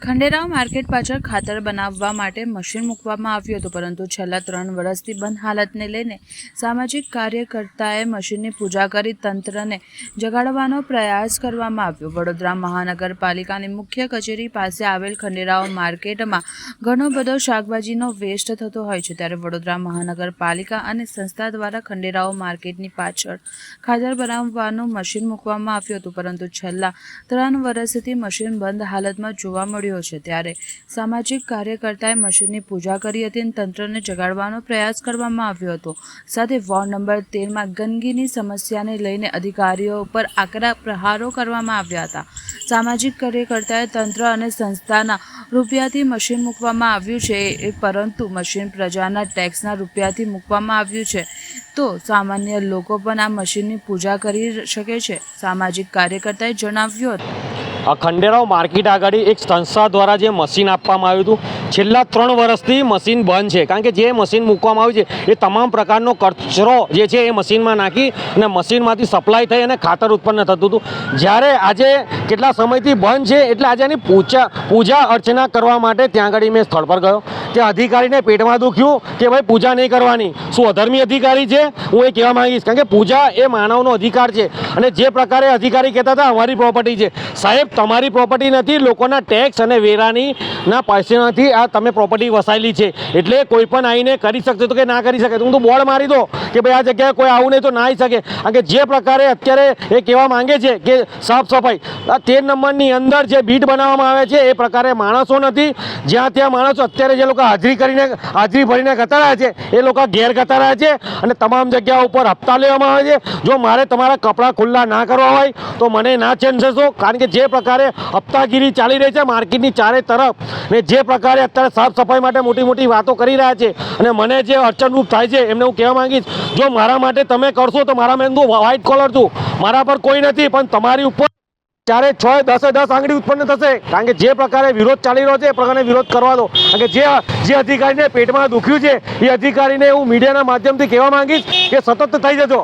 Khanderao market પાછળ ખાતર બનાવવા માટે મશીન મૂકવામાં આવ્યું હતું, પરંતુ છેલ્લા 3 વર્ષથી બંધ હાલતને લઈને સામાજિક કાર્યકર્તાએ મશીનની પૂજા કરી તંત્રને જગાડવાનો પ્રયાસ કરવામાં આવ્યો। વડોદરા મહાનગરપાલિકાની મુખ્ય કચેરી પાસે આવેલ ખંડેરાવ માર્કેટમાં ઘણો બધો શાકભાજીનો વેસ્ટ થતો હોય છે, ત્યારે વડોદરા મહાનગરપાલિકા અને સંસ્થા દ્વારા ખંડેરાવ માર્કેટની પાછળ ખાતર બનાવવાનું મશીન મૂકવામાં આવ્યું હતું, પરંતુ છેલ્લા 3 વર્ષથી મશીન બંધ હાલતમાં જોવા મળ્યું છે। ત્યારે સામાજિક કાર્યકર્તાએ મશીનની પૂજા કરી હતી અને તંત્રને જગાડવાનો પ્રયાસ કરવામાં આવ્યો હતો। સાથે વોર્ડ નંબર 13માં ગંદકીની સમસ્યાને લઈને અધિકારીઓ પર આકરા પ્રહારો કરવામાં આવ્યા હતા। સામાજિક કાર્યકર્તાએ તંત્ર અને સંસ્થાના રૂપિયાથી મશીન મૂકવામાં આવ્યું છે, પરંતુ મશીન પ્રજાના ટેક્સના રૂપિયાથી મૂકવામાં આવ્યું છે, તો સામાન્ય લોકો પણ આ મશીનની પૂજા કરી શકે છે। સામાજિક કાર્યકર્તાએ જણાવ્યું હતું, ખંડેરાવ માર્કેટ આગળ એક સંસ્થા દ્વારા જે મશીન આપવામાં આવ્યું હતું, છેલ્લા 3 વર્ષથી મશીન બંધ છે, કારણ કે જે મશીન મૂકવામાં આવ્યું છે એ તમામ પ્રકારનો કચરો જે છે એ મશીનમાં નાખી અને મશીનમાંથી સપ્લાય થઈ અને ખાતર ઉત્પન્ન થતું હતું। જ્યારે આજે કેટલા સમયથી બંધ છે, એટલે આજે એની પૂજા અર્ચના કરવા માટે ત્યાં આગળ મેં સ્થળ પર ગયો। ત્યાં અધિકારીને પેટમાં દુખ્યું કે ભાઈ પૂજા નહીં કરવાની, શું અધર્મી અધિકારી છે? હું એ કહેવા માંગીશ, કારણ કે પૂજા એ માનવનો અધિકાર છે, અને જે પ્રકારે અધિકારી કહેતા હતા અમારી પ્રોપર્ટી છે, સાહેબ તમારી પ્રોપર્ટી નથી, લોકોના ટેક્સ અને વેરાની પૈસાથી આ તમે પ્રોપર્ટી વસાયેલી છે, એટલે કોઈ પણ આવીને કરી શકશે તો કે ના કરી શકે, તો હું તો બોર્ડ મારી દો કે ભાઈ આ જગ્યાએ કોઈ આવું નહીં તો ના આવી શકે। કારણ કે જે પ્રકારે અત્યારે એ કહેવા માંગે છે કે સાફ સફાઈ 13 નંબરની અંદર જે બીટ બનાવવામાં આવે છે એ પ્રકારે માણસો નથી, જ્યાં ત્યાં માણસો અત્યારે જે લોકો હાજરી ભરીને ગતા રહ્યા છે એ લોકો ગેર ગતા રહ્યા છે, અને તમામ જગ્યા ઉપર હપ્તા લેવામાં આવે છે। જો મારે તમારા કપડાં ખુલ્લા ના કરવા હોય તો મને ના ચેન્જ થશો, કારણ કે જે પ્રકારે હપ્તાગીરી ચાલી રહી છે માર્કેટની ચારે તરફ, ને જે પ્રકારે અત્યારે સાફ સફાઈ માટે મોટી મોટી વાતો કરી રહ્યા છે, અને મને જે અડચણરૂપ થાય છે એમને હું કહેવા માંગીશ, જો મારા માટે તમે કરશો તો મારા મેં વ્હાઇટ કોલર છું, મારા પર કોઈ નથી, પણ તમારી ઉપર ત્યારે 6 10 આંગળી ઉત્પન્ન થશે, કારણ કે જે પ્રકારે વિરોધ ચાલી રહ્યો છે એ પ્રકારે વિરોધ કરવા દો। કારણ કે જે અધિકારીને પેટમાં દુખ્યું છે એ અધિકારીને હું મીડિયાના માધ્યમથી કહેવા માંગીશ કે સતત થઈ જજો।